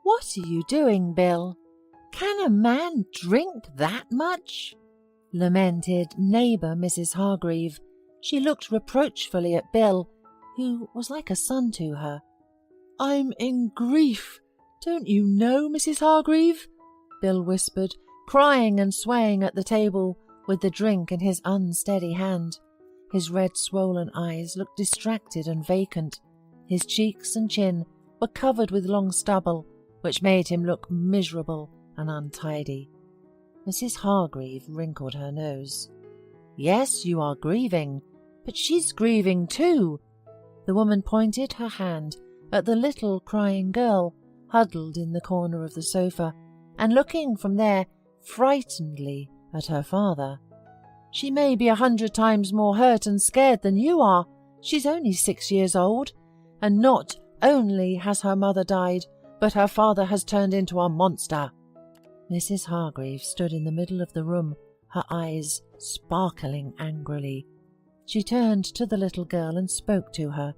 "What are you doing, Bill? Can a man drink that much?" lamented neighbour Mrs. Hargreave. She looked reproachfully at Bill, who was like a son to her. "I'm in grief. Don't you know, Mrs. Hargreave?" Bill whispered, crying and swaying at the table with the drink in his unsteady hand. His red swollen eyes looked distracted and vacant. His cheeks and chin were covered with long stubble, which made him look miserable and untidy. Mrs. Hargreave wrinkled her nose. "Yes, you are grieving, but she's grieving too." The woman pointed her hand at the little crying girl huddled in the corner of the sofa, and looking from there frightenedly at her father. "She may be 100 times more hurt and scared than you are. She's only 6 years old, and not only has her mother died, but her father has turned into a monster." Mrs. Hargreave stood in the middle of the room, her eyes sparkling angrily. She turned to the little girl and spoke to her.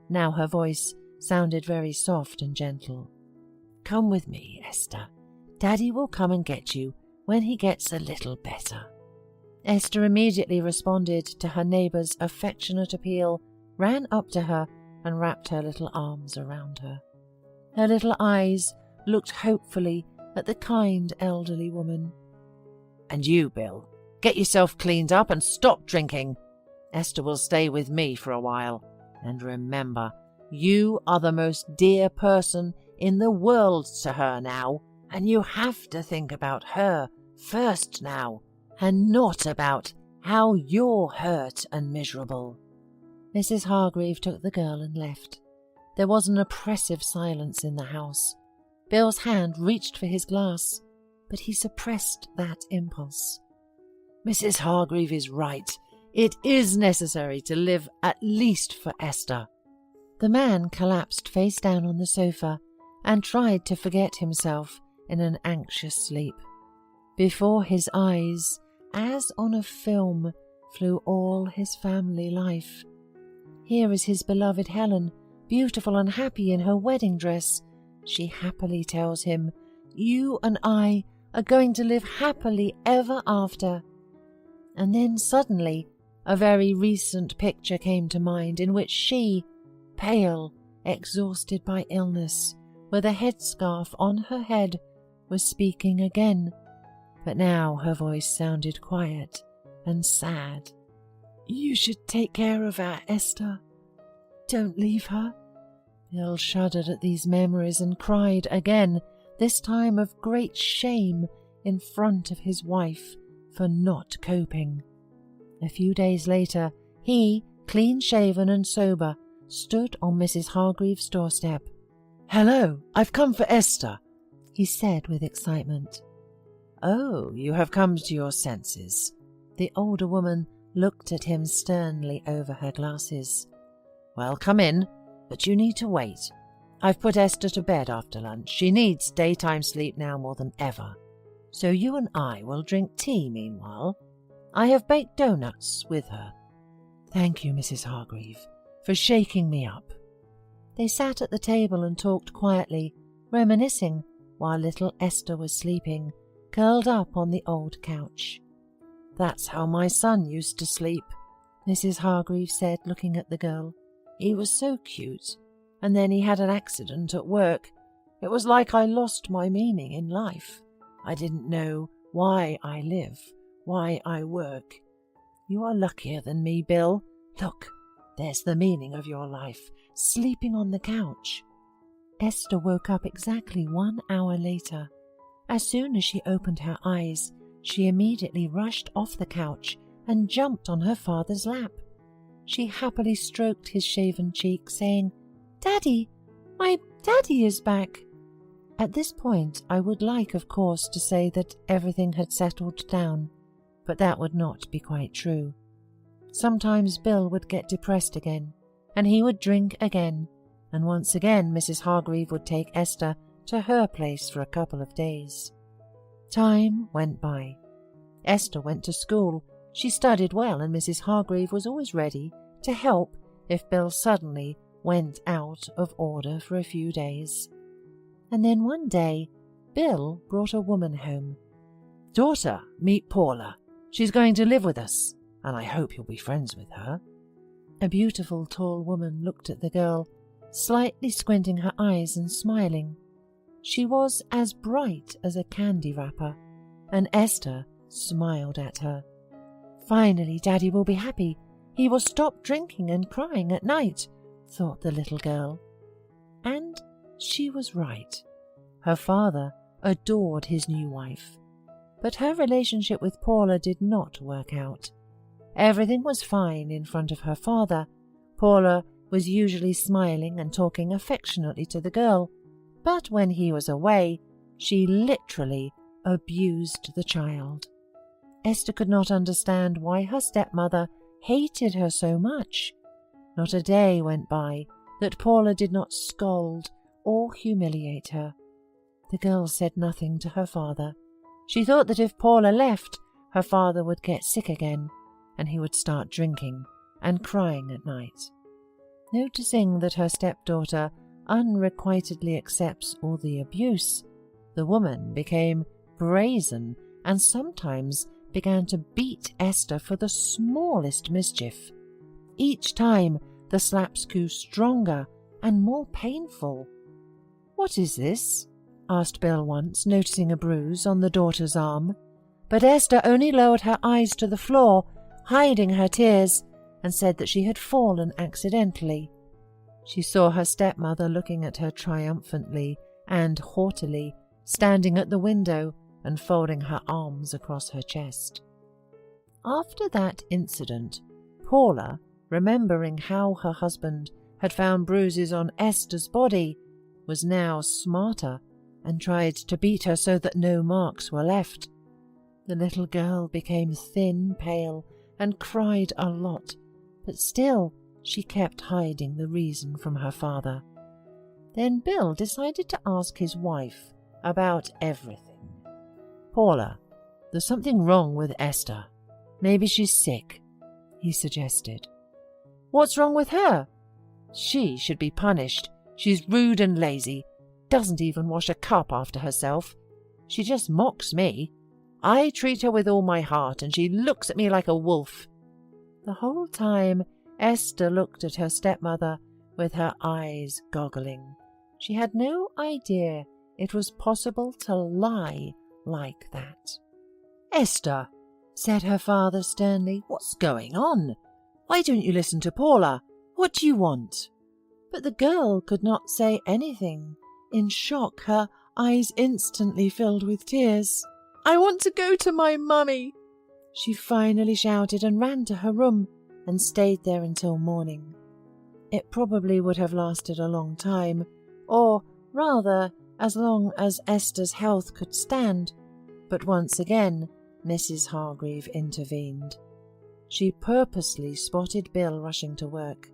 Now her voice sounded very soft and gentle. "Come with me, Esther. Daddy will come and get you when he gets a little better." Esther immediately responded to her neighbour's affectionate appeal, ran up to her and wrapped her little arms around her. Her little eyes looked hopefully at the kind elderly woman. "And you, Bill, get yourself cleaned up and stop drinking. Esther will stay with me for a while. And remember, you are the most dear person in the world to her now, and you have to think about her first now, and not about how you're hurt and miserable." Mrs. Hargreave took the girl and left. There was an oppressive silence in the house. Bill's hand reached for his glass, but he suppressed that impulse. "Mrs. Hargreave is right. It is necessary to live at least for Esther." The man collapsed face down on the sofa and tried to forget himself in an anxious sleep. Before his eyes, as on a film, flew all his family life. Here is his beloved Helen, beautiful and happy in her wedding dress. She happily tells him, "You and I are going to live happily ever after." And then suddenly a very recent picture came to mind in which she, pale, exhausted by illness, with a headscarf on her head, was speaking again, but now her voice sounded quiet and sad. "You should take care of her, Esther. Don't leave her." Bill shuddered at these memories and cried again, this time of great shame in front of his wife for not coping. A few days later, he, clean-shaven and sober, stood on Mrs. Hargreave's doorstep. "Hello, I've come for Esther," he said with excitement. "Oh, you have come to your senses." The older woman looked at him sternly over her glasses. "Well, come in, but you need to wait. I've put Esther to bed after lunch. She needs daytime sleep now more than ever. So you and I will drink tea meanwhile. I have baked doughnuts with her." "Thank you, Mrs. Hargreave, for shaking me up." They sat at the table and talked quietly, reminiscing while little Esther was sleeping, curled up on the old couch. "That's how my son used to sleep," Mrs. Hargreave said, looking at the girl. "He was so cute, and then he had an accident at work. It was like I lost my meaning in life. I didn't know why I live, why I work. You are luckier than me, Bill. Look, there's the meaning of your life, sleeping on the couch." Esther woke up exactly 1 hour later. As soon as she opened her eyes, she immediately rushed off the couch and jumped on her father's lap. She happily stroked his shaven cheek, saying, "Daddy, my daddy is back." At this point, I would like, of course, to say that everything had settled down, but that would not be quite true. Sometimes Bill would get depressed again, and he would drink again, and once again Mrs. Hargreave would take Esther to her place for a couple of days. Time went by. Esther went to school. She studied well, and Mrs. Hargreave was always ready to help if Bill suddenly went out of order for a few days. And then one day, Bill brought a woman home. "Daughter, meet Paula. She's going to live with us, and I hope you'll be friends with her." A beautiful tall woman looked at the girl, slightly squinting her eyes and smiling. She was as bright as a candy wrapper, and Esther smiled at her. "Finally, Daddy will be happy. He will stop drinking and crying at night," thought the little girl. And she was right. Her father adored his new wife, but her relationship with Paula did not work out. Everything was fine in front of her father. Paula was usually smiling and talking affectionately to the girl, but when he was away, she literally abused the child. Esther could not understand why her stepmother hated her so much. Not a day went by that Paula did not scold or humiliate her. The girl said nothing to her father. She thought that if Paula left, her father would get sick again, and he would start drinking and crying at night. Noticing that her stepdaughter unrequitedly accepts all the abuse, the woman became brazen and sometimes began to beat Esther for the smallest mischief. Each time the slaps grew stronger and more painful. "What is this?" asked Bill once, noticing a bruise on the daughter's arm. But Esther only lowered her eyes to the floor, hiding her tears, and said that she had fallen accidentally. She saw her stepmother looking at her triumphantly and haughtily, standing at the window and folding her arms across her chest. After that incident, Paula, remembering how her husband had found bruises on Esther's body, was now smarter and tried to beat her so that no marks were left. The little girl became thin, pale, and cried a lot, but still she kept hiding the reason from her father. Then Bill decided to ask his wife about everything. "Paula, there's something wrong with Esther. Maybe she's sick," he suggested. "What's wrong with her?" "She should be punished. She's rude and lazy, doesn't even wash a cup after herself. She just mocks me. I treat her with all my heart, and she looks at me like a wolf." The whole time, Esther looked at her stepmother with her eyes goggling. She had no idea it was possible to lie like that. "Esther," said her father sternly, "what's going on? Why don't you listen to Paula? What do you want?" But the girl could not say anything. In shock, her eyes instantly filled with tears. "I want to go to my mummy," she finally shouted, and ran to her room and stayed there until morning. It probably would have lasted a long time, or rather as long as Esther's health could stand, but once again Mrs. Hargreave intervened. She purposely spotted Bill rushing to work.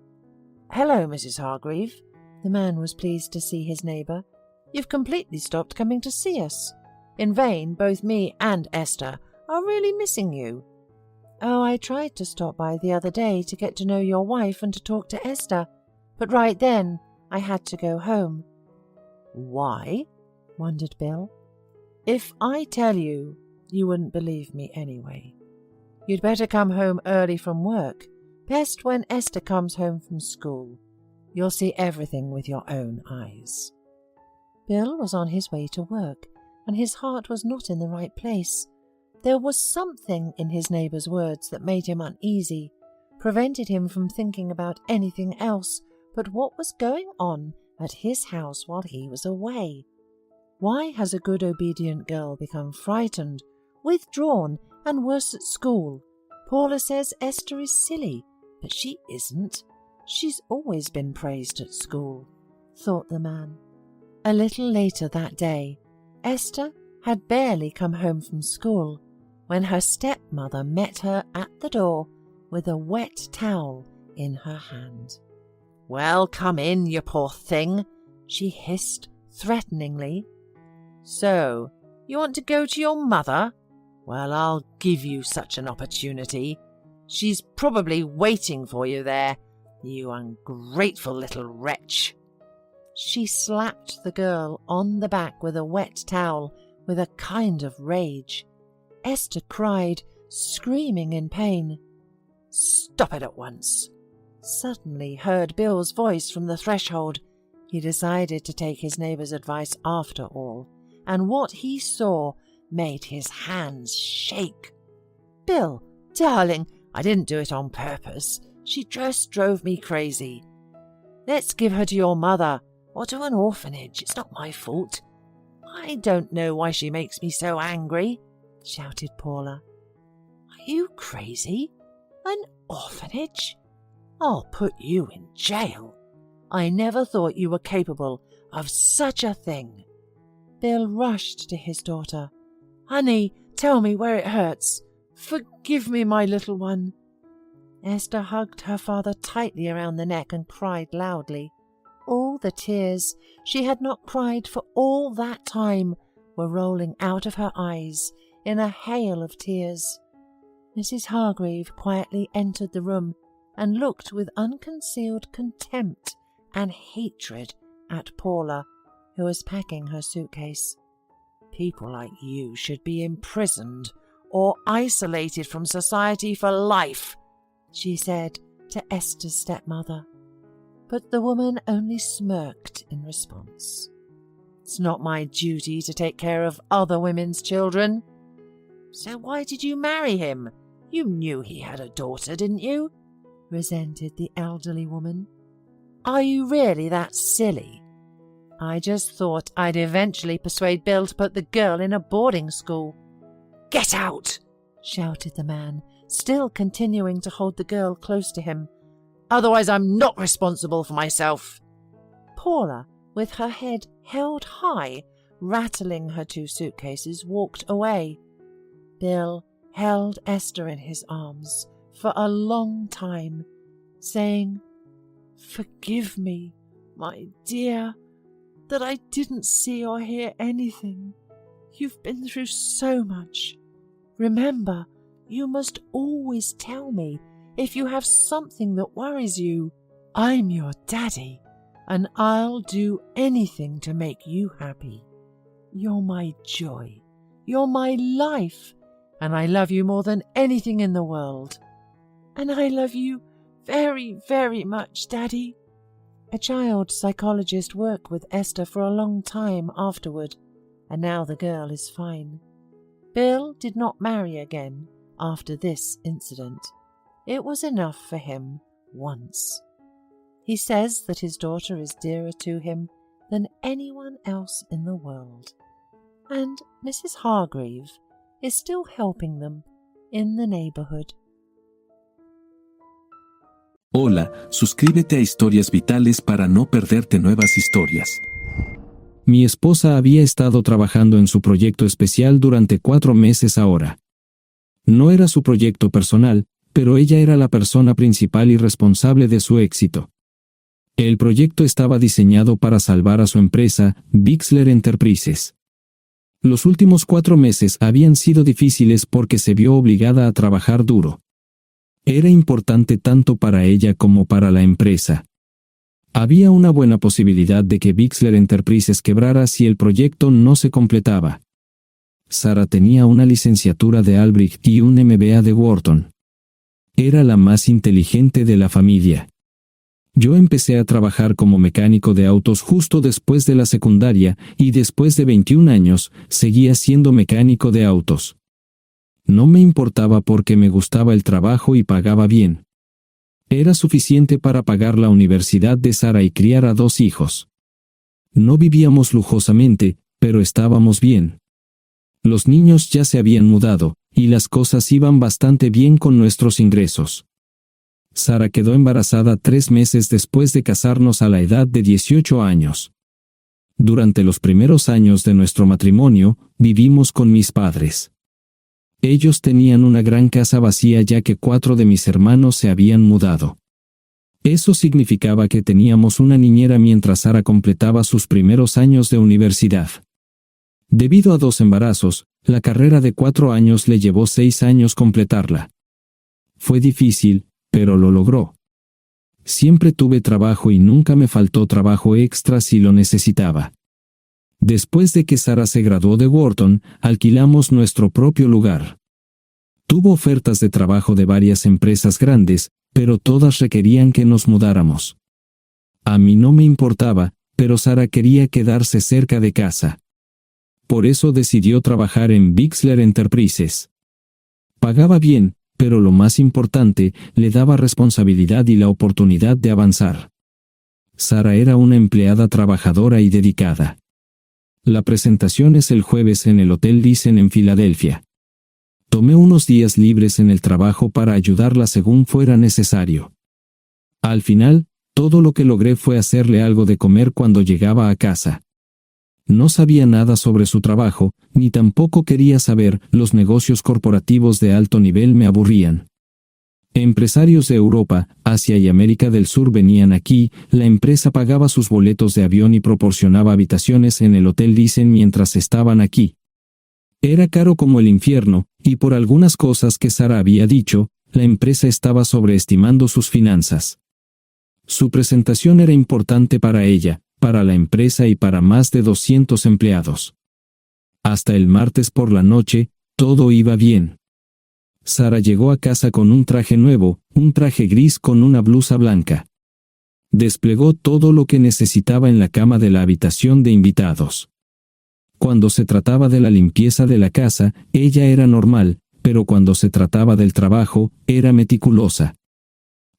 "Hello, Mrs. Hargreave." The man was pleased to see his neighbour. "You've completely stopped coming to see us. In vain, both me and Esther are really missing you." "Oh, I tried to stop by the other day to get to know your wife and to talk to Esther, but right then I had to go home." "Why?" wondered Bill. "If I tell you, you wouldn't believe me anyway. You'd better come home early from work, best when Esther comes home from school. You'll see everything with your own eyes." Bill was on his way to work, and his heart was not in the right place. There was something in his neighbour's words that made him uneasy, prevented him from thinking about anything else but what was going on at his house while he was away. Why has a good obedient girl become frightened, withdrawn, and worse at school? Paula says Esther is silly, but she isn't. She's always been praised at school, thought the man. A little later that day, Esther had barely come home from school when her stepmother met her at the door with a wet towel in her hand. "Well, come in, you poor thing," she hissed threateningly. "So, you want to go to your mother? Well, I'll give you such an opportunity. She's probably waiting for you there, you ungrateful little wretch." She slapped the girl on the back with a wet towel with a kind of rage. Esther cried, screaming in pain. "Stop it at once!" Suddenly heard Bill's voice from the threshold. He decided to take his neighbour's advice after all, and what he saw made his hands shake. "Bill, darling, I didn't do it on purpose. She just drove me crazy. Let's give her to your mother, or to an orphanage. It's not my fault. I don't know why she makes me so angry," shouted Paula. "Are you crazy? An orphanage? I'll put you in jail. I never thought you were capable of such a thing." Bill rushed to his daughter. "Honey, tell me where it hurts. Forgive me, my little one." Esther hugged her father tightly around the neck and cried loudly. All the tears she had not cried for all that time were rolling out of her eyes in a hail of tears. Mrs. Hargreave quietly entered the room and looked with unconcealed contempt and hatred at Paula, who was packing her suitcase. "People like you should be imprisoned or isolated from society for life," she said to Esther's stepmother. But the woman only smirked in response. "It's not my duty to take care of other women's children." "So why did you marry him? You knew he had a daughter, didn't you?" resented the elderly woman. "Are you really that silly? I just thought I'd eventually persuade Bill to put the girl in a boarding school." "Get out!" shouted the man, still continuing to hold the girl close to him. "Otherwise I'm not responsible for myself." Paula, with her head held high, rattling her 2 suitcases, walked away. Bill held Esther in his arms for a long time, saying, "Forgive me, my dear, that I didn't see or hear anything. You've been through so much. Remember, you must always tell me if you have something that worries you. I'm your daddy, and I'll do anything to make you happy. You're my joy. You're my life, and I love you more than anything in the world. And I love you very, very much, Daddy." A child psychologist worked with Esther for a long time afterward, and now the girl is fine. Bill did not marry again after this incident. It was enough for him once. He says that his daughter is dearer to him than anyone else in the world. And Mrs. Hargreave is still helping them in the neighborhood. Hola, suscríbete a Historias Vitales para no perderte nuevas historias. Mi esposa había estado trabajando en su proyecto especial durante 4 meses ahora. No era su proyecto personal, pero ella era la persona principal y responsable de su éxito. El proyecto estaba diseñado para salvar a su empresa, Bixler Enterprises. Los últimos 4 meses habían sido difíciles porque se vio obligada a trabajar duro. Era importante tanto para ella como para la empresa. Había una buena posibilidad de que Bixler Enterprises quebrara si el proyecto no se completaba. Sara tenía una licenciatura de Albrecht y un MBA de Wharton. Era la más inteligente de la familia. Yo empecé a trabajar como mecánico de autos justo después de la secundaria y después de 21 años seguía siendo mecánico de autos. No me importaba porque me gustaba el trabajo y pagaba bien. Era suficiente para pagar la universidad de Sara y criar a 2 hijos. No vivíamos lujosamente, pero estábamos bien. Los niños ya se habían mudado, y las cosas iban bastante bien con nuestros ingresos. Sara quedó embarazada 3 meses después de casarnos a la edad de 18 años. Durante los primeros años de nuestro matrimonio, vivimos con mis padres. Ellos tenían una gran casa vacía ya que 4 de mis hermanos se habían mudado. Eso significaba que teníamos una niñera mientras Sara completaba sus primeros años de universidad. Debido a 2 embarazos, la carrera de 4 años le llevó 6 años completarla. Fue difícil, pero lo logró. Siempre tuve trabajo y nunca me faltó trabajo extra si lo necesitaba. Después de que Sara se graduó de Wharton, alquilamos nuestro propio lugar. Tuvo ofertas de trabajo de varias empresas grandes, pero todas requerían que nos mudáramos. A mí no me importaba, pero Sara quería quedarse cerca de casa. Por eso decidió trabajar en Bixler Enterprises. Pagaba bien, pero lo más importante, le daba responsabilidad y la oportunidad de avanzar. Sara era una empleada trabajadora y dedicada. La presentación es el jueves en el Hotel Thyssen en Filadelfia. Tomé unos días libres en el trabajo para ayudarla según fuera necesario. Al final, todo lo que logré fue hacerle algo de comer cuando llegaba a casa. No sabía nada sobre su trabajo, ni tampoco quería saber. Los negocios corporativos de alto nivel me aburrían. Empresarios de Europa, Asia y América del Sur venían aquí, la empresa pagaba sus boletos de avión y proporcionaba habitaciones en el Hotel Thyssen mientras estaban aquí. Era caro como el infierno, y por algunas cosas que Sara había dicho, la empresa estaba sobreestimando sus finanzas. Su presentación era importante para ella, para la empresa y para más de 200 empleados. Hasta el martes por la noche, todo iba bien. Sara llegó a casa con un traje nuevo, un traje gris con una blusa blanca. Desplegó todo lo que necesitaba en la cama de la habitación de invitados. Cuando se trataba de la limpieza de la casa, ella era normal, pero cuando se trataba del trabajo, era meticulosa.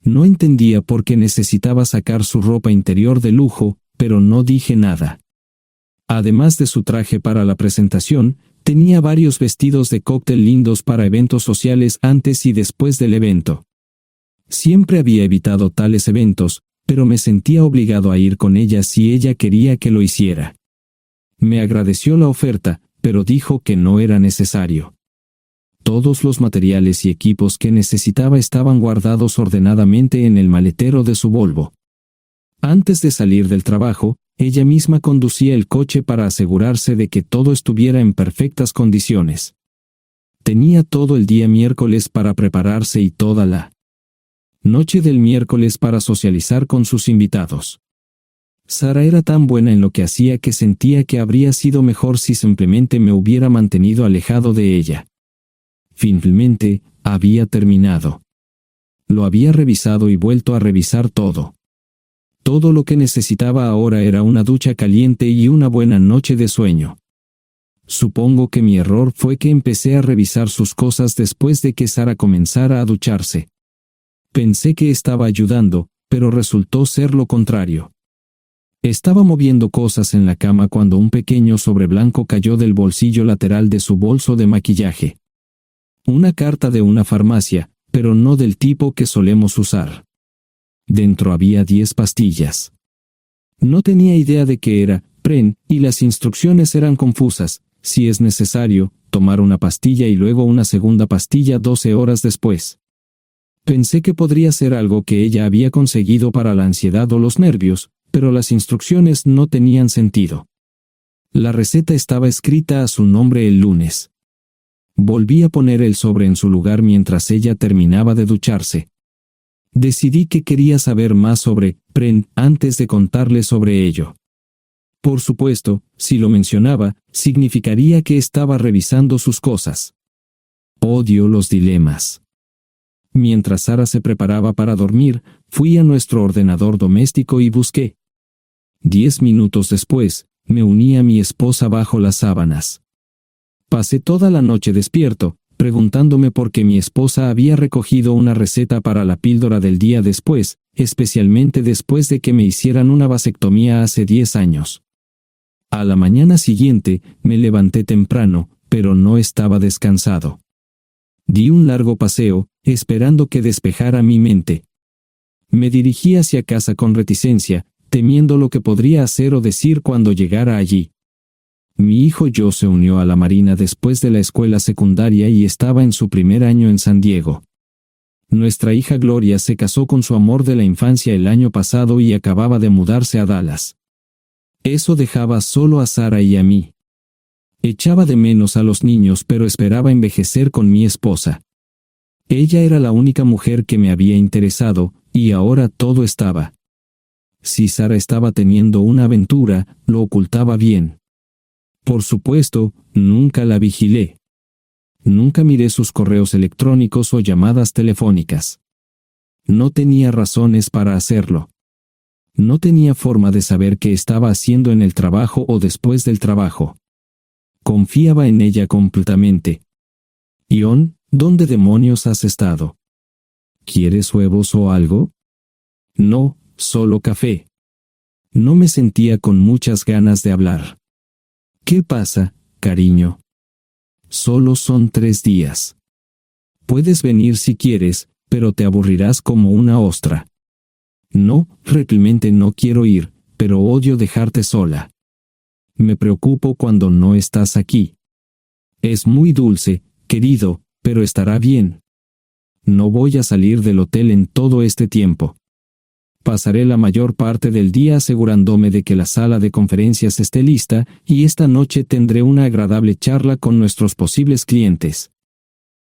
No entendía por qué necesitaba sacar su ropa interior de lujo, pero no dije nada. Además de su traje para la presentación, tenía varios vestidos de cóctel lindos para eventos sociales antes y después del evento. Siempre había evitado tales eventos, pero me sentía obligado a ir con ella si ella quería que lo hiciera. Me agradeció la oferta, pero dijo que no era necesario. Todos los materiales y equipos que necesitaba estaban guardados ordenadamente en el maletero de su Volvo. Antes de salir del trabajo, ella misma conducía el coche para asegurarse de que todo estuviera en perfectas condiciones. Tenía todo el día miércoles para prepararse y toda la noche del miércoles para socializar con sus invitados. Sara era tan buena en lo que hacía que sentía que habría sido mejor si simplemente me hubiera mantenido alejado de ella. Finalmente, había terminado. Lo había revisado y vuelto a revisar todo. Todo lo que necesitaba ahora era una ducha caliente y una buena noche de sueño. Supongo que mi error fue que empecé a revisar sus cosas después de que Sara comenzara a ducharse. Pensé que estaba ayudando, pero resultó ser lo contrario. Estaba moviendo cosas en la cama cuando un pequeño sobre blanco cayó del bolsillo lateral de su bolso de maquillaje. Una carta de una farmacia, pero no del tipo que solemos usar. Dentro había 10 pastillas. No tenía idea de qué era, Pren, y las instrucciones eran confusas. Si es necesario, tomar una pastilla y luego una segunda pastilla 12 horas después. Pensé que podría ser algo que ella había conseguido para la ansiedad o los nervios, pero las instrucciones no tenían sentido. La receta estaba escrita a su nombre el lunes. Volví a poner el sobre en su lugar mientras ella terminaba de ducharse. Decidí que quería saber más sobre Pren antes de contarle sobre ello. Por supuesto, si lo mencionaba, significaría que estaba revisando sus cosas. Odio los dilemas. Mientras Sara se preparaba para dormir, fui a nuestro ordenador doméstico y busqué. 10 minutos después, me uní a mi esposa bajo las sábanas. Pasé toda la noche despierto, preguntándome por qué mi esposa había recogido una receta para la píldora del día después, especialmente después de que me hicieran una vasectomía hace 10 años. A la mañana siguiente, me levanté temprano, pero no estaba descansado. Di un largo paseo, esperando que despejara mi mente. Me dirigí hacia casa con reticencia, temiendo lo que podría hacer o decir cuando llegara allí. Mi hijo Joe se unió a la Marina después de la escuela secundaria y estaba en su primer año en San Diego. Nuestra hija Gloria se casó con su amor de la infancia el año pasado y acababa de mudarse a Dallas. Eso dejaba solo a Sara y a mí. Echaba de menos a los niños, pero esperaba envejecer con mi esposa. Ella era la única mujer que me había interesado, y ahora todo estaba. Si Sara estaba teniendo una aventura, lo ocultaba bien. Por supuesto, nunca la vigilé. Nunca miré sus correos electrónicos o llamadas telefónicas. No tenía razones para hacerlo. No tenía forma de saber qué estaba haciendo en el trabajo o después del trabajo. Confiaba en ella completamente. Ion, ¿dónde demonios has estado? ¿Quieres huevos o algo? No, solo café. No me sentía con muchas ganas de hablar. ¿Qué pasa, cariño? Solo son 3 días. Puedes venir si quieres, pero te aburrirás como una ostra. No, realmente no quiero ir, pero odio dejarte sola. Me preocupo cuando no estás aquí. Es muy dulce, querido, pero estará bien. No voy a salir del hotel en todo este tiempo. Pasaré la mayor parte del día asegurándome de que la sala de conferencias esté lista, y esta noche tendré una agradable charla con nuestros posibles clientes.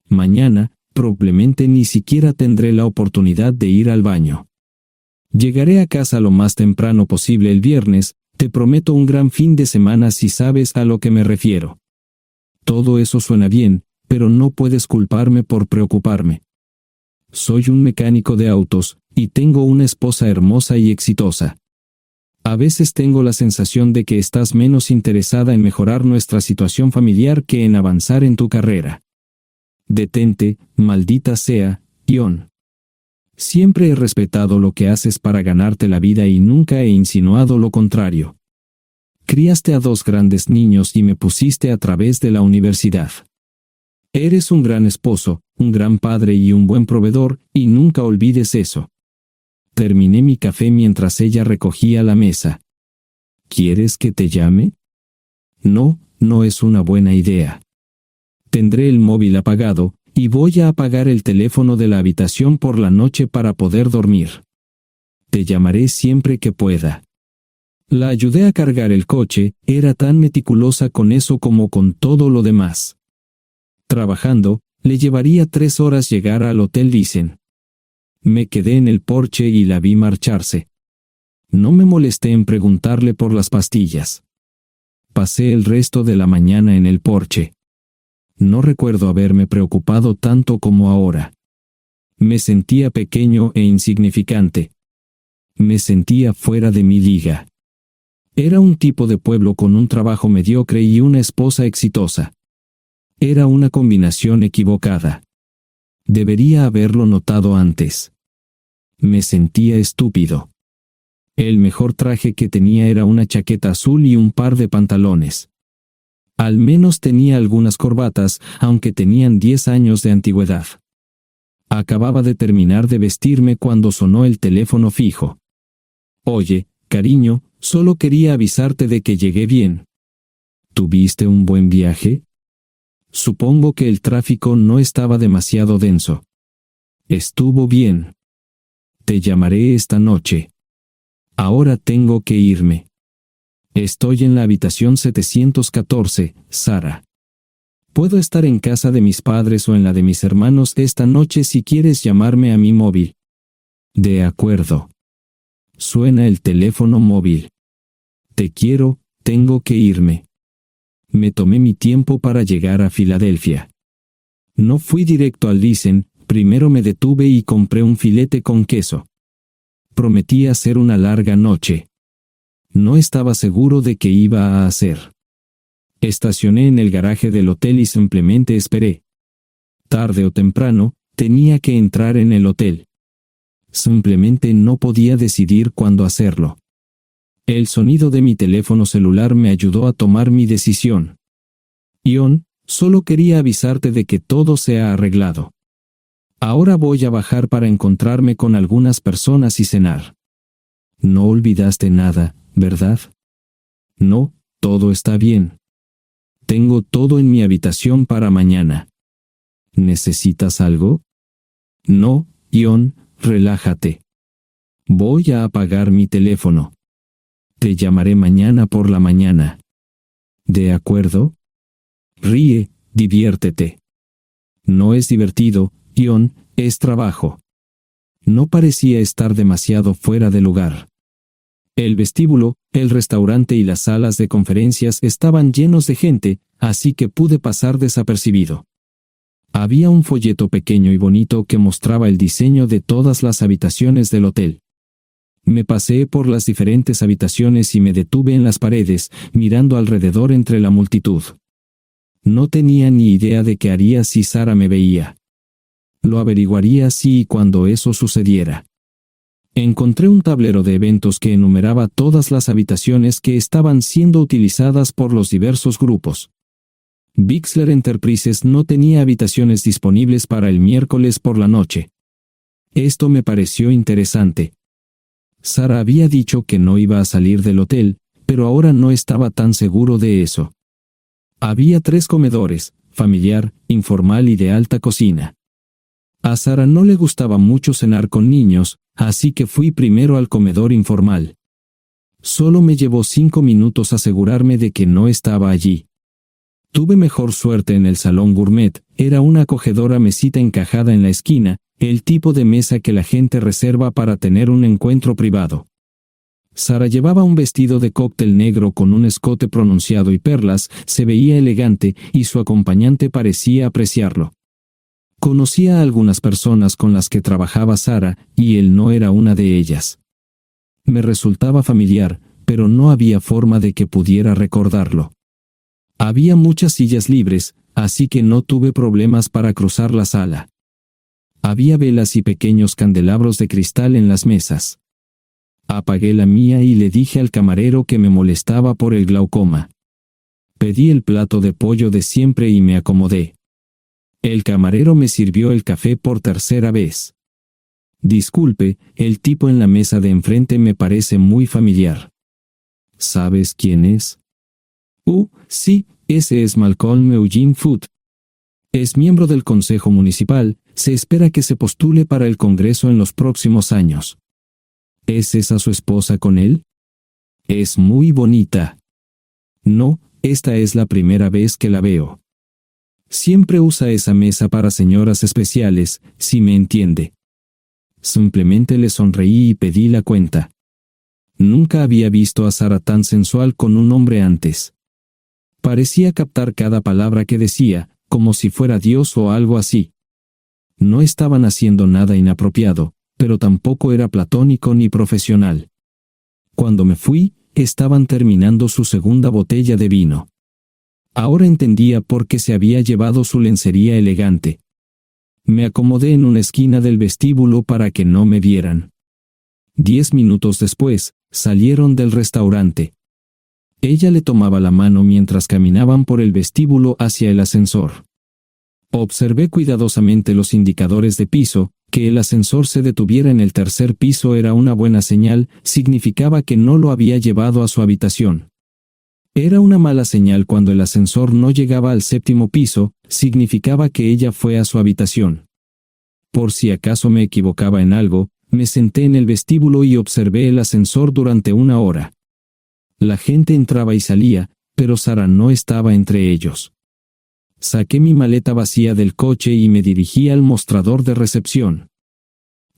Mañana, probablemente ni siquiera tendré la oportunidad de ir al baño. Llegaré a casa lo más temprano posible el viernes, te prometo un gran fin de semana si sabes a lo que me refiero. Todo eso suena bien, pero no puedes culparme por preocuparme. Soy un mecánico de autos, y tengo una esposa hermosa y exitosa. A veces tengo la sensación de que estás menos interesada en mejorar nuestra situación familiar que en avanzar en tu carrera. Detente, maldita sea, Ion. Siempre he respetado lo que haces para ganarte la vida y nunca he insinuado lo contrario. Criaste a 2 grandes niños y me pusiste a través de la universidad. Eres un gran esposo, un gran padre y un buen proveedor, y nunca olvides eso. Terminé mi café mientras ella recogía la mesa. ¿Quieres que te llame? No, no es una buena idea. Tendré el móvil apagado, y voy a apagar el teléfono de la habitación por la noche para poder dormir. Te llamaré siempre que pueda. La ayudé a cargar el coche, era tan meticulosa con eso como con todo lo demás. Trabajando, le llevaría 3 horas llegar al Hotel Lysen. Me quedé en el porche y la vi marcharse. No me molesté en preguntarle por las pastillas. Pasé el resto de la mañana en el porche. No recuerdo haberme preocupado tanto como ahora. Me sentía pequeño e insignificante. Me sentía fuera de mi liga. Era un tipo de pueblo con un trabajo mediocre y una esposa exitosa. Era una combinación equivocada. Debería haberlo notado antes. Me sentía estúpido. El mejor traje que tenía era una chaqueta azul y un par de pantalones. Al menos tenía algunas corbatas, aunque tenían 10 años de antigüedad. Acababa de terminar de vestirme cuando sonó el teléfono fijo. Oye, cariño, solo quería avisarte de que llegué bien. ¿Tuviste un buen viaje? Supongo que el tráfico no estaba demasiado denso. Estuvo bien. Te llamaré esta noche. Ahora tengo que irme. Estoy en la habitación 714, Sara. Puedo estar en casa de mis padres o en la de mis hermanos esta noche si quieres llamarme a mi móvil. De acuerdo. Suena el teléfono móvil. Te quiero, tengo que irme. Me tomé mi tiempo para llegar a Filadelfia. No fui directo al Lysen, primero me detuve y compré un filete con queso. Prometí hacer una larga noche. No estaba seguro de qué iba a hacer. Estacioné en el garaje del hotel y simplemente esperé. Tarde o temprano, tenía que entrar en el hotel. Simplemente no podía decidir cuándo hacerlo. El sonido de mi teléfono celular me ayudó a tomar mi decisión. Ion, solo quería avisarte de que todo se ha arreglado. Ahora voy a bajar para encontrarme con algunas personas y cenar. No olvidaste nada, ¿verdad? No, todo está bien. Tengo todo en mi habitación para mañana. ¿Necesitas algo? No, Ion, relájate. Voy a apagar mi teléfono. Te llamaré mañana por la mañana. ¿De acuerdo? Ríe, diviértete. No es divertido, Es trabajo. No parecía estar demasiado fuera de lugar. El vestíbulo, el restaurante y las salas de conferencias estaban llenos de gente, así que pude pasar desapercibido. Había un folleto pequeño y bonito que mostraba el diseño de todas las habitaciones del hotel. Me paseé por las diferentes habitaciones y me detuve en las paredes, mirando alrededor entre la multitud. No tenía ni idea de qué haría si Sara me veía. Lo averiguaría si y cuando eso sucediera. Encontré un tablero de eventos que enumeraba todas las habitaciones que estaban siendo utilizadas por los diversos grupos. Bixler Enterprises no tenía habitaciones disponibles para el miércoles por la noche. Esto me pareció interesante. Sara había dicho que no iba a salir del hotel, pero ahora no estaba tan seguro de eso. Había 3 comedores, familiar, informal y de alta cocina. A Sara no le gustaba mucho cenar con niños, así que fui primero al comedor informal. Solo me llevó 5 minutos asegurarme de que no estaba allí. Tuve mejor suerte en el salón gourmet, era una acogedora mesita encajada en la esquina, el tipo de mesa que la gente reserva para tener un encuentro privado. Sara llevaba un vestido de cóctel negro con un escote pronunciado y perlas, se veía elegante y su acompañante parecía apreciarlo. Conocía a algunas personas con las que trabajaba Sara, y él no era una de ellas. Me resultaba familiar, pero no había forma de que pudiera recordarlo. Había muchas sillas libres, así que no tuve problemas para cruzar la sala. Había velas y pequeños candelabros de cristal en las mesas. Apagué la mía y le dije al camarero que me molestaba por el glaucoma. Pedí el plato de pollo de siempre y me acomodé. El camarero me sirvió el café por tercera vez. Disculpe, el tipo en la mesa de enfrente me parece muy familiar. ¿Sabes quién es? Sí, ese es Malcolm Eugene Foote. Es miembro del Consejo Municipal, se espera que se postule para el Congreso en los próximos años. ¿Es esa su esposa con él? Es muy bonita. No, esta es la primera vez que la veo. Siempre usa esa mesa para señoras especiales, si me entiende. Simplemente le sonreí y pedí la cuenta. Nunca había visto a Sara tan sensual con un hombre antes. Parecía captar cada palabra que decía, como si fuera Dios o algo así. No estaban haciendo nada inapropiado, pero tampoco era platónico ni profesional. Cuando me fui, estaban terminando su segunda botella de vino. Ahora entendía por qué se había llevado su lencería elegante. Me acomodé en una esquina del vestíbulo para que no me vieran. 10 minutos después, salieron del restaurante. Ella le tomaba la mano mientras caminaban por el vestíbulo hacia el ascensor. Observé cuidadosamente los indicadores de piso. Que el ascensor se detuviera en el 3er piso era una buena señal, significaba que no lo había llevado a su habitación. Era una mala señal cuando el ascensor no llegaba al 7º piso, significaba que ella fue a su habitación. Por si acaso me equivocaba en algo, me senté en el vestíbulo y observé el ascensor durante 1 hora. La gente entraba y salía, pero Sara no estaba entre ellos. Saqué mi maleta vacía del coche y me dirigí al mostrador de recepción.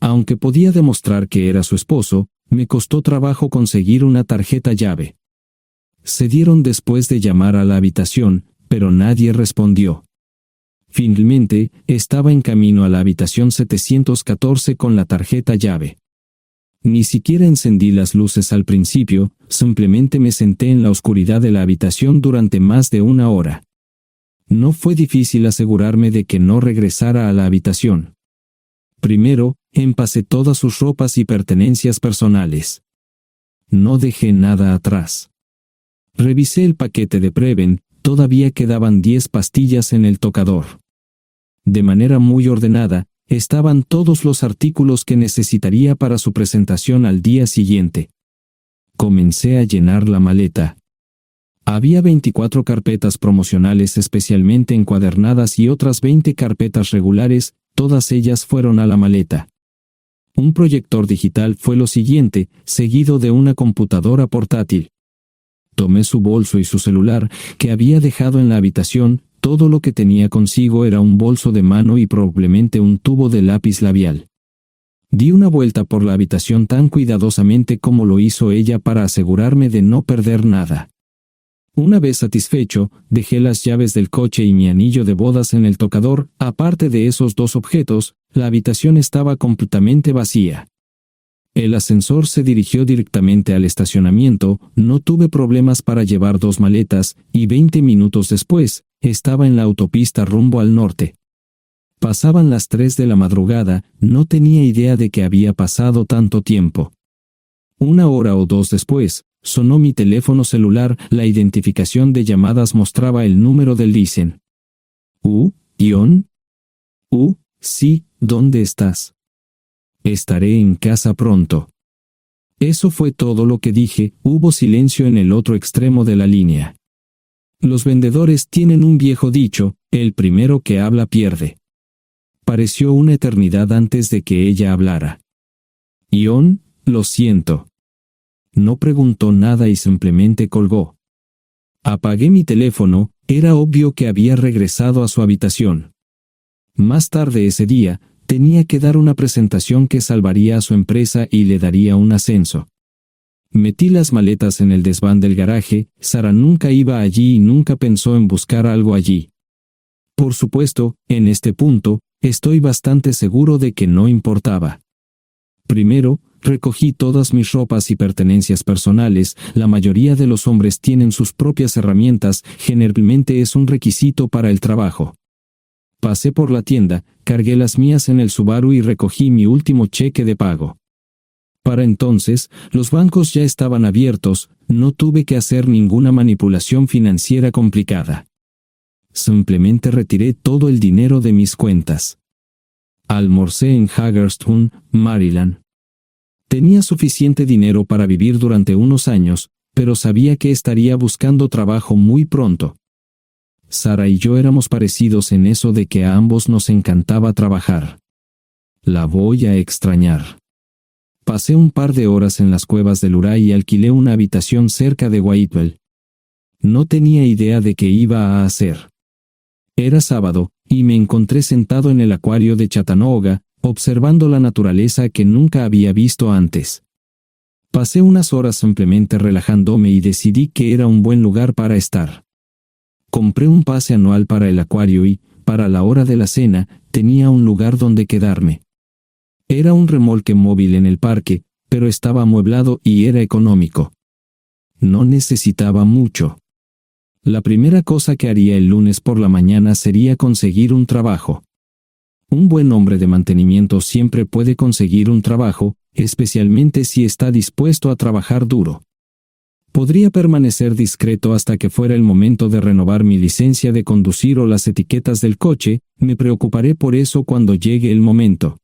Aunque podía demostrar que era su esposo, me costó trabajo conseguir una tarjeta llave. Se dieron después de llamar a la habitación, pero nadie respondió. Finalmente, estaba en camino a la habitación 714 con la tarjeta llave. Ni siquiera encendí las luces al principio, simplemente me senté en la oscuridad de la habitación durante más de 1 hora. No fue difícil asegurarme de que no regresara a la habitación. Primero, empacé todas sus ropas y pertenencias personales. No dejé nada atrás. Revisé el paquete de Preven, todavía quedaban 10 pastillas en el tocador. De manera muy ordenada, estaban todos los artículos que necesitaría para su presentación al día siguiente. Comencé a llenar la maleta. Había 24 carpetas promocionales especialmente encuadernadas y otras 20 carpetas regulares, todas ellas fueron a la maleta. Un proyector digital fue lo siguiente, seguido de una computadora portátil. Tomé su bolso y su celular, que había dejado en la habitación, Todo lo que tenía consigo era un bolso de mano y probablemente un tubo de lápiz labial. Di una vuelta por la habitación tan cuidadosamente como lo hizo ella para asegurarme de no perder nada. Una vez satisfecho, dejé las llaves del coche y mi anillo de bodas en el tocador. Aparte de esos dos objetos, la habitación estaba completamente vacía. El ascensor se dirigió directamente al estacionamiento, no tuve problemas para llevar 2 maletas, y 20 minutos después, estaba en la autopista rumbo al norte. Pasaban las 3 de la madrugada, no tenía idea de que había pasado tanto tiempo. 1 hora o 2 después, sonó mi teléfono celular, la identificación de llamadas mostraba el número del Listen. Sí, ¿dónde estás? Estaré en casa pronto. Eso fue todo lo que dije. Hubo silencio en el otro extremo de la línea. Los vendedores tienen un viejo dicho, el primero que habla pierde. Pareció una eternidad antes de que ella hablara. Ion, lo siento. No preguntó nada y simplemente colgó. Apagué mi teléfono, era obvio que había regresado a su habitación. Más tarde ese día, tenía que dar una presentación que salvaría a su empresa y le daría un ascenso. Metí las maletas en el desván del garaje. Sara nunca iba allí y nunca pensó en buscar algo allí. Por supuesto, en este punto, estoy bastante seguro de que no importaba. Primero, recogí todas mis ropas y pertenencias personales. La mayoría de los hombres tienen sus propias herramientas, generalmente es un requisito para el trabajo. Pasé por la tienda, cargué las mías en el Subaru y recogí mi último cheque de pago. Para entonces, los bancos ya estaban abiertos, no tuve que hacer ninguna manipulación financiera complicada. Simplemente retiré todo el dinero de mis cuentas. Almorcé en Hagerstown, Maryland. Tenía suficiente dinero para vivir durante unos años, pero sabía que estaría buscando trabajo muy pronto. Sara y yo éramos parecidos en eso de que a ambos nos encantaba trabajar. La voy a extrañar. Pasé un par de horas en las cuevas del Uray y alquilé una habitación cerca de Whitewell. No tenía idea de qué iba a hacer. Era sábado, y me encontré sentado en el acuario de Chattanooga, observando la naturaleza que nunca había visto antes. Pasé unas horas simplemente relajándome y decidí que era un buen lugar para estar. Compré un pase anual para el acuario y, para la hora de la cena, tenía un lugar donde quedarme. Era un remolque móvil en el parque, pero estaba amueblado y era económico. No necesitaba mucho. La primera cosa que haría el lunes por la mañana sería conseguir un trabajo. Un buen hombre de mantenimiento siempre puede conseguir un trabajo, especialmente si está dispuesto a trabajar duro. Podría permanecer discreto hasta que fuera el momento de renovar mi licencia de conducir o las etiquetas del coche. Me preocuparé por eso cuando llegue el momento.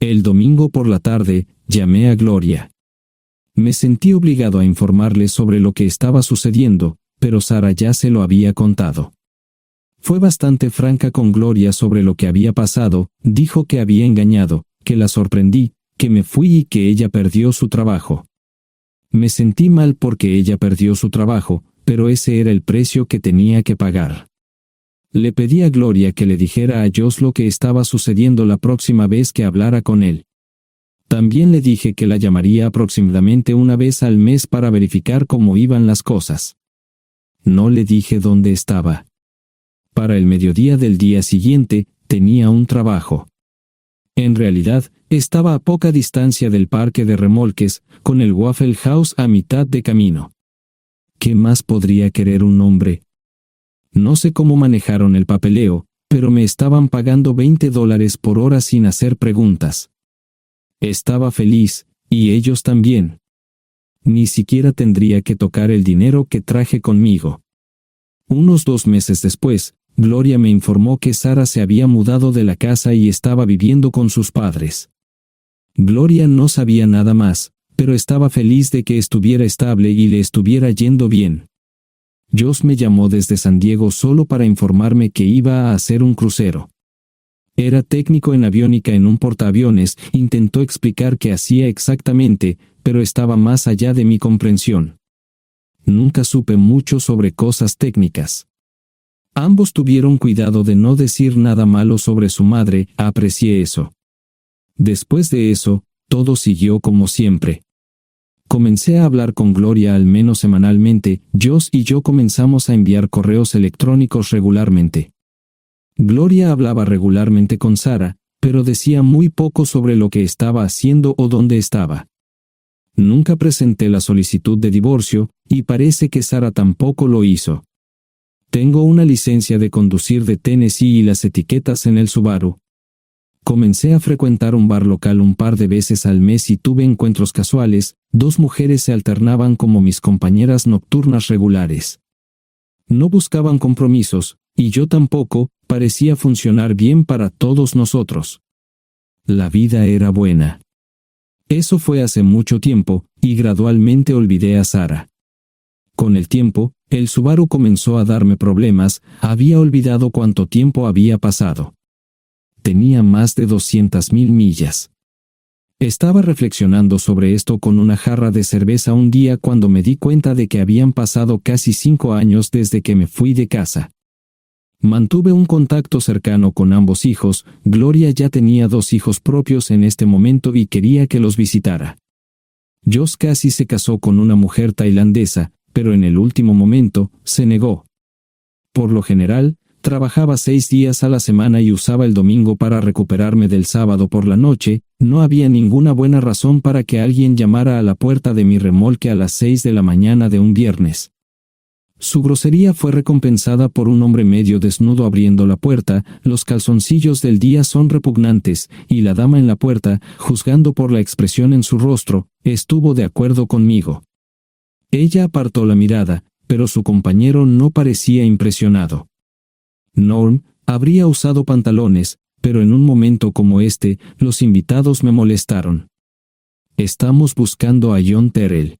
El domingo por la tarde, llamé a Gloria. Me sentí obligado a informarle sobre lo que estaba sucediendo, pero Sara ya se lo había contado. Fue bastante franca con Gloria sobre lo que había pasado. Dijo que había engañado, que la sorprendí, que me fui y que ella perdió su trabajo. Me sentí mal porque ella perdió su trabajo, pero ese era el precio que tenía que pagar. Le pedí a Gloria que le dijera a Josh lo que estaba sucediendo la próxima vez que hablara con él. También le dije que la llamaría aproximadamente una vez al mes para verificar cómo iban las cosas. No le dije dónde estaba. Para el mediodía del día siguiente, tenía un trabajo. En realidad, estaba a poca distancia del parque de remolques, con el Waffle House a mitad de camino. ¿Qué más podría querer un hombre? No sé cómo manejaron el papeleo, pero me estaban pagando $20 por hora sin hacer preguntas. Estaba feliz, y ellos también. Ni siquiera tendría que tocar el dinero que traje conmigo. Unos 2 meses después, Gloria me informó que Sara se había mudado de la casa y estaba viviendo con sus padres. Gloria no sabía nada más, pero estaba feliz de que estuviera estable y le estuviera yendo bien. Josh me llamó desde San Diego solo para informarme que iba a hacer un crucero. Era técnico en aviónica en un portaaviones. Intentó explicar qué hacía exactamente, pero estaba más allá de mi comprensión. Nunca supe mucho sobre cosas técnicas. Ambos tuvieron cuidado de no decir nada malo sobre su madre, aprecié eso. Después de eso, todo siguió como siempre. Comencé a hablar con Gloria al menos semanalmente, Josh y yo comenzamos a enviar correos electrónicos regularmente. Gloria hablaba regularmente con Sara, pero decía muy poco sobre lo que estaba haciendo o dónde estaba. Nunca presenté la solicitud de divorcio, y parece que Sara tampoco lo hizo. Tengo una licencia de conducir de Tennessee y las etiquetas en el Subaru. Comencé a frecuentar un bar local un par de veces al mes y tuve encuentros casuales, 2 mujeres se alternaban como mis compañeras nocturnas regulares. No buscaban compromisos, y yo tampoco, parecía funcionar bien para todos nosotros. La vida era buena. Eso fue hace mucho tiempo, y gradualmente olvidé a Sara. Con el tiempo, el Subaru comenzó a darme problemas, había olvidado cuánto tiempo había pasado. Tenía más de 200,000 millas. Estaba reflexionando sobre esto con una jarra de cerveza un día cuando me di cuenta de que habían pasado casi 5 años desde que me fui de casa. Mantuve un contacto cercano con ambos hijos, Gloria ya tenía 2 hijos propios en este momento y quería que los visitara. Josh casi se casó con una mujer tailandesa, pero en el último momento, se negó. Por lo general, trabajaba 6 días a la semana y usaba el domingo para recuperarme del sábado por la noche, no había ninguna buena razón para que alguien llamara a la puerta de mi remolque a las 6 de la mañana de un viernes. Su grosería fue recompensada por un hombre medio desnudo abriendo la puerta, los calzoncillos del día son repugnantes, y la dama en la puerta, juzgando por la expresión en su rostro, estuvo de acuerdo conmigo. Ella apartó la mirada, pero su compañero no parecía impresionado. Norm habría usado pantalones, pero en un momento como este, los invitados me molestaron. Estamos buscando a John Terrell.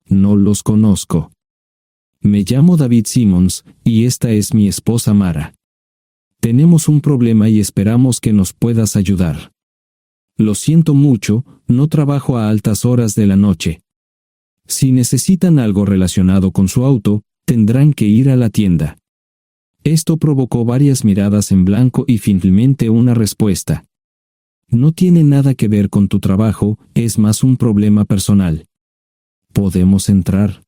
No los conozco. Me llamo David Simmons, y esta es mi esposa Mara. Tenemos un problema y esperamos que nos puedas ayudar. Lo siento mucho, no trabajo a altas horas de la noche. Si necesitan algo relacionado con su auto, tendrán que ir a la tienda. Esto provocó varias miradas en blanco y finalmente una respuesta. No tiene nada que ver con tu trabajo, es más un problema personal. ¿Podemos entrar?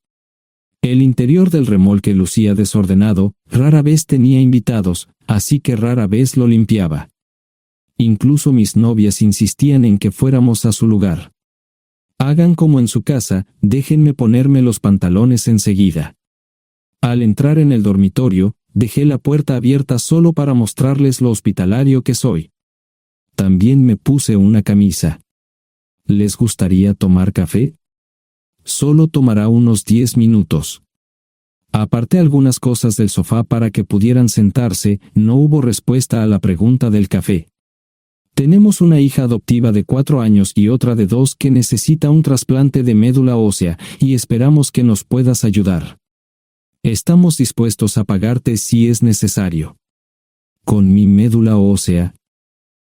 El interior del remolque lucía desordenado, rara vez tenía invitados, así que rara vez lo limpiaba. Incluso mis novias insistían en que fuéramos a su lugar. Hagan como en su casa, déjenme ponerme los pantalones enseguida. Al entrar en el dormitorio, dejé la puerta abierta solo para mostrarles lo hospitalario que soy. También me puse una camisa. ¿Les gustaría tomar café? Solo tomará unos 10 minutos. Aparté algunas cosas del sofá para que pudieran sentarse, no hubo respuesta a la pregunta del café. Tenemos una hija adoptiva de 4 años y otra de 2 que necesita un trasplante de médula ósea, y esperamos que nos puedas ayudar. Estamos dispuestos a pagarte si es necesario. ¿Con mi médula ósea?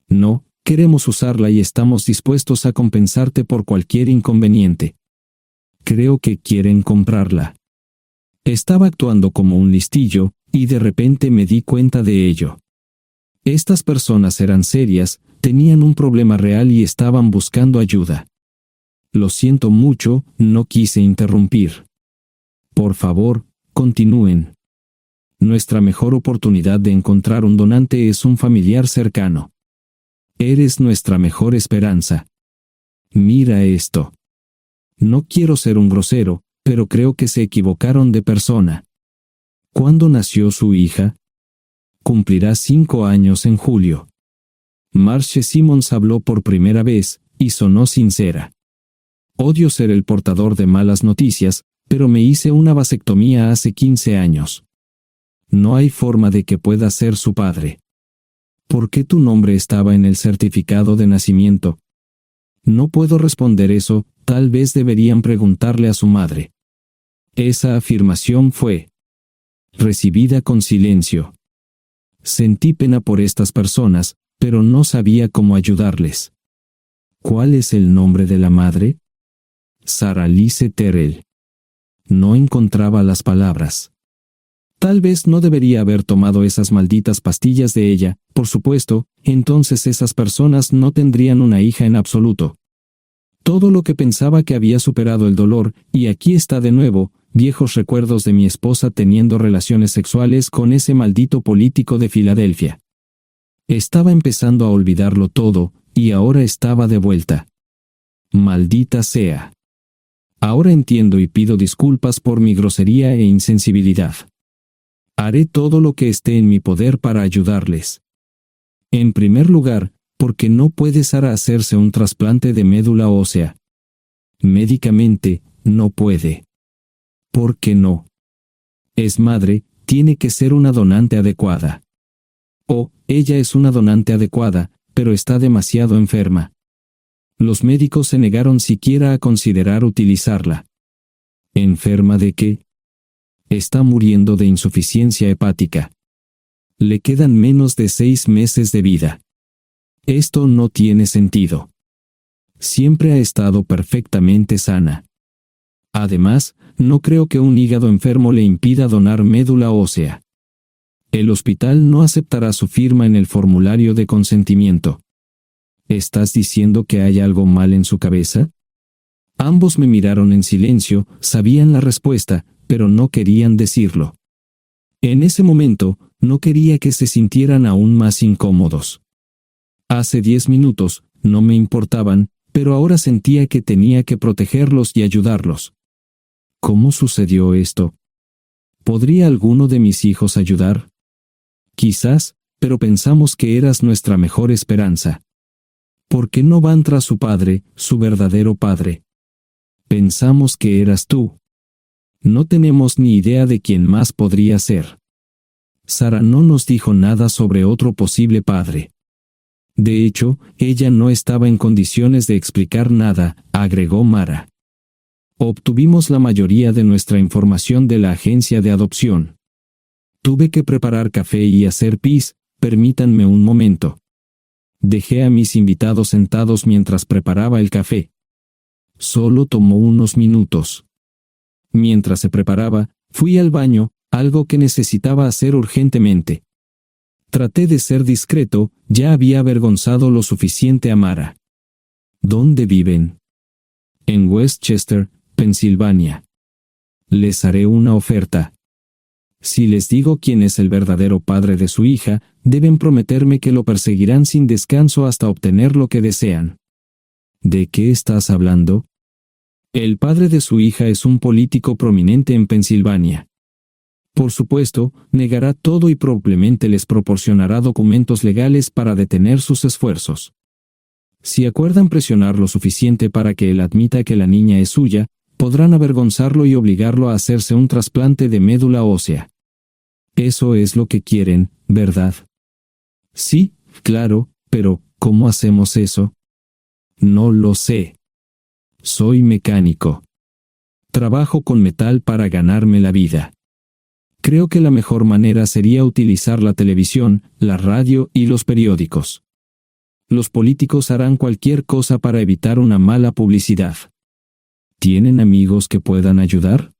No, queremos usarla y estamos dispuestos a compensarte por cualquier inconveniente. Creo que quieren comprarla. Estaba actuando como un listillo, y de repente me di cuenta de ello. Estas personas eran serias, tenían un problema real y estaban buscando ayuda. Lo siento mucho, no quise interrumpir. Por favor, continúen. Nuestra mejor oportunidad de encontrar un donante es un familiar cercano. Eres nuestra mejor esperanza. Mira esto. No quiero ser un grosero, pero creo que se equivocaron de persona. ¿Cuándo nació su hija? Cumplirá 5 años en julio. Marche Simmons habló por primera vez, y sonó sincera. Odio ser el portador de malas noticias, pero me hice una vasectomía hace 15 años. No hay forma de que pueda ser su padre. ¿Por qué tu nombre estaba en el certificado de nacimiento? No puedo responder eso, tal vez deberían preguntarle a su madre. Esa afirmación fue recibida con silencio. Sentí pena por estas personas, pero no sabía cómo ayudarles. ¿Cuál es el nombre de la madre? Sara Lise Terrell. No encontraba las palabras. Tal vez no debería haber tomado esas malditas pastillas de ella, por supuesto, entonces esas personas no tendrían una hija en absoluto. Todo lo que pensaba que había superado el dolor, y aquí está de nuevo, viejos recuerdos de mi esposa teniendo relaciones sexuales con ese maldito político de Filadelfia. Estaba empezando a olvidarlo todo, y ahora estaba de vuelta. Maldita sea. Ahora entiendo y pido disculpas por mi grosería e insensibilidad. Haré todo lo que esté en mi poder para ayudarles. En primer lugar, porque no puede Sara hacerse un trasplante de médula ósea. Médicamente, no puede. ¿Por qué no? Es madre, tiene que ser una donante adecuada. O, ella es una donante adecuada, pero está demasiado enferma. Los médicos se negaron siquiera a considerar utilizarla. ¿Enferma de qué? Está muriendo de insuficiencia hepática. Le quedan menos de 6 meses de vida. Esto no tiene sentido. Siempre ha estado perfectamente sana. Además, no creo que un hígado enfermo le impida donar médula ósea. El hospital no aceptará su firma en el formulario de consentimiento. ¿Estás diciendo que hay algo mal en su cabeza? Ambos me miraron en silencio, sabían la respuesta, pero no querían decirlo. En ese momento, no quería que se sintieran aún más incómodos. Hace 10 minutos, no me importaban, pero ahora sentía que tenía que protegerlos y ayudarlos. ¿Cómo sucedió esto? ¿Podría alguno de mis hijos ayudar? Quizás, pero pensamos que eras nuestra mejor esperanza. ¿Por qué no van tras su padre, su verdadero padre? Pensamos que eras tú. No tenemos ni idea de quién más podría ser. Sara no nos dijo nada sobre otro posible padre. De hecho, ella no estaba en condiciones de explicar nada, agregó Mara. Obtuvimos la mayoría de nuestra información de la agencia de adopción. Tuve que preparar café y hacer pis, permítanme un momento. Dejé a mis invitados sentados mientras preparaba el café. Solo tomó unos minutos. Mientras se preparaba, fui al baño, algo que necesitaba hacer urgentemente. Traté de ser discreto, ya había avergonzado lo suficiente a Mara. ¿Dónde viven? En Westchester, Pensilvania. Les haré una oferta. Si les digo quién es el verdadero padre de su hija, deben prometerme que lo perseguirán sin descanso hasta obtener lo que desean. ¿De qué estás hablando? El padre de su hija es un político prominente en Pensilvania. Por supuesto, negará todo y probablemente les proporcionará documentos legales para detener sus esfuerzos. Si acuerdan presionar lo suficiente para que él admita que la niña es suya, podrán avergonzarlo y obligarlo a hacerse un trasplante de médula ósea. Eso es lo que quieren, ¿verdad? Sí, claro, pero ¿cómo hacemos eso? No lo sé. Soy mecánico. Trabajo con metal para ganarme la vida. Creo que la mejor manera sería utilizar la televisión, la radio y los periódicos. Los políticos harán cualquier cosa para evitar una mala publicidad. ¿Tienen amigos que puedan ayudar?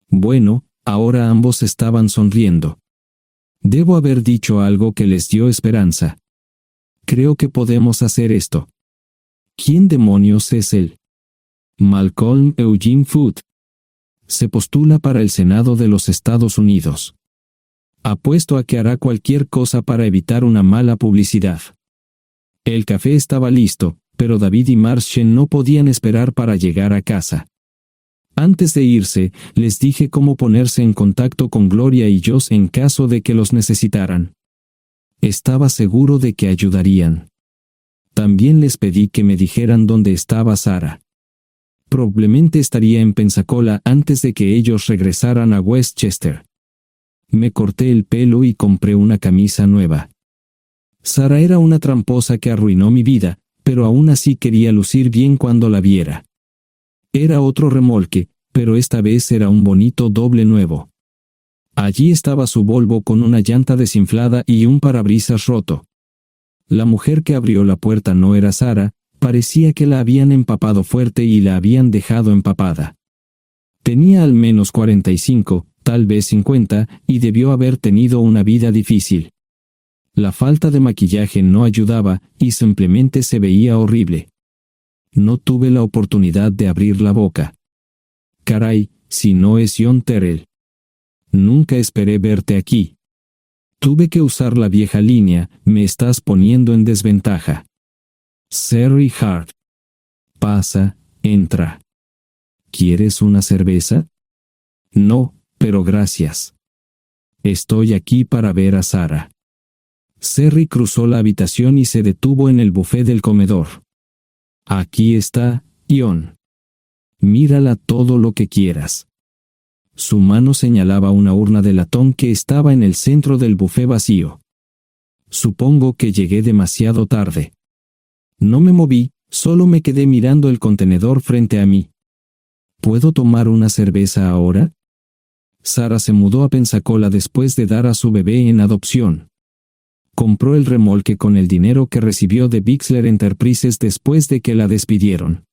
Bueno, ahora ambos estaban sonriendo. Debo haber dicho algo que les dio esperanza. Creo que podemos hacer esto. ¿Quién demonios es él? Malcolm Eugene Foote. Se postula para el Senado de los Estados Unidos. Apuesto a que hará cualquier cosa para evitar una mala publicidad. El café estaba listo, pero David y Marchen no podían esperar para llegar a casa. Antes de irse, les dije cómo ponerse en contacto con Gloria y Joss en caso de que los necesitaran. Estaba seguro de que ayudarían. También les pedí que me dijeran dónde estaba Sara. Probablemente estaría en Pensacola antes de que ellos regresaran a Westchester. Me corté el pelo y compré una camisa nueva. Sara era una tramposa que arruinó mi vida, pero aún así quería lucir bien cuando la viera. Era otro remolque, pero esta vez era un bonito doble nuevo. Allí estaba su Volvo con una llanta desinflada y un parabrisas roto. La mujer que abrió la puerta no era Sara, parecía que la habían empapado fuerte y la habían dejado empapada. Tenía al menos 45, tal vez 50, y debió haber tenido una vida difícil. La falta de maquillaje no ayudaba, y simplemente se veía horrible. No tuve la oportunidad de abrir la boca. Caray, si no es John Terrell. Nunca esperé verte aquí. Tuve que usar la vieja línea, me estás poniendo en desventaja. Sherry Hart. Pasa, entra. ¿Quieres una cerveza? No, pero gracias. Estoy aquí para ver a Sarah. Sherry cruzó la habitación y se detuvo en el buffet del comedor. Aquí está, John. Mírala todo lo que quieras. Su mano señalaba una urna de latón que estaba en el centro del buffet vacío. Supongo que llegué demasiado tarde. No me moví, solo me quedé mirando el contenedor frente a mí. ¿Puedo tomar una cerveza ahora? Sarah se mudó a Pensacola después de dar a su bebé en adopción. Compró el remolque con el dinero que recibió de Bixler Enterprises después de que la despidieron.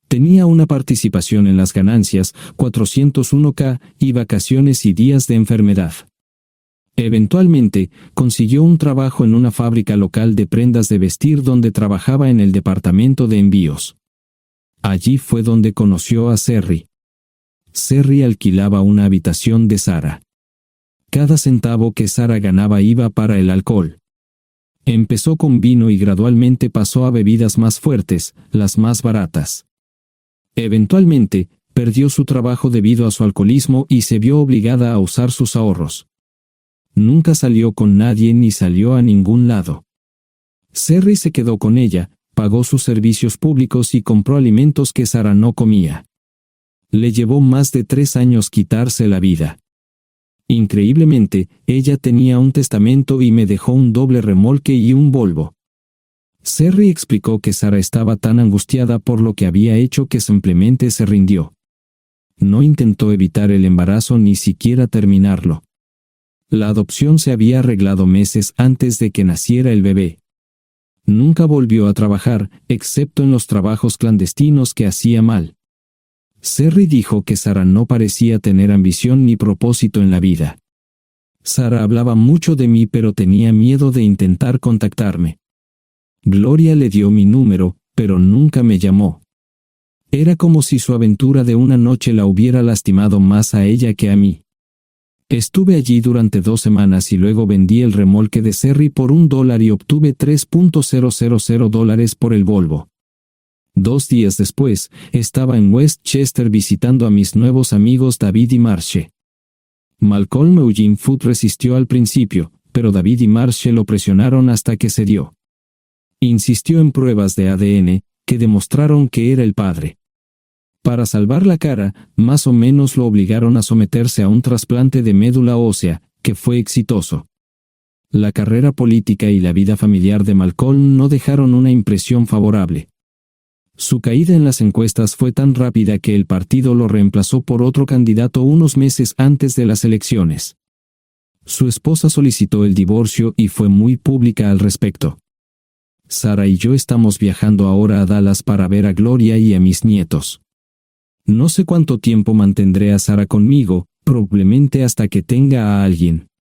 Tenía una participación en las ganancias, 401k, y vacaciones y días de enfermedad. Eventualmente, consiguió un trabajo en una fábrica local de prendas de vestir donde trabajaba en el departamento de envíos. Allí fue donde conoció a Sherry. Sherry alquilaba una habitación de Sarah. Cada centavo que Sarah ganaba iba para el alcohol. Empezó con vino y gradualmente pasó a bebidas más fuertes, las más baratas. Eventualmente, perdió su trabajo debido a su alcoholismo y se vio obligada a usar sus ahorros. Nunca salió con nadie ni salió a ningún lado. Sherry se quedó con ella, pagó sus servicios públicos y compró alimentos que Sarah no comía. Le llevó más de 3 años quitarse la vida. Increíblemente, ella tenía un testamento y me dejó un doble remolque y un Volvo. Sherry explicó que Sarah estaba tan angustiada por lo que había hecho que simplemente se rindió. No intentó evitar el embarazo ni siquiera terminarlo. La adopción se había arreglado meses antes de que naciera el bebé. Nunca volvió a trabajar, excepto en los trabajos clandestinos que hacía mal. Sherry dijo que Sarah no parecía tener ambición ni propósito en la vida. Sarah hablaba mucho de mí pero tenía miedo de intentar contactarme. Gloria le dio mi número, pero nunca me llamó. Era como si su aventura de una noche la hubiera lastimado más a ella que a mí. Estuve allí durante 2 semanas y luego vendí el remolque de Sherry por $1 y obtuve $3,000 por el Volvo. 2 días después, estaba en Westchester visitando a mis nuevos amigos David y Marche. Malcolm Eugene Foote resistió al principio, pero David y Marche lo presionaron hasta que cedió. Insistió en pruebas de ADN, que demostraron que era el padre. Para salvar la cara, más o menos lo obligaron a someterse a un trasplante de médula ósea, que fue exitoso. La carrera política y la vida familiar de Malcolm no dejaron una impresión favorable. Su caída en las encuestas fue tan rápida que el partido lo reemplazó por otro candidato unos meses antes de las elecciones. Su esposa solicitó el divorcio y fue muy pública al respecto. Sarah y yo estamos viajando ahora a Dallas para ver a Gloria y a mis nietos. No sé cuánto tiempo mantendré a Sarah conmigo, probablemente hasta que tenga a alguien.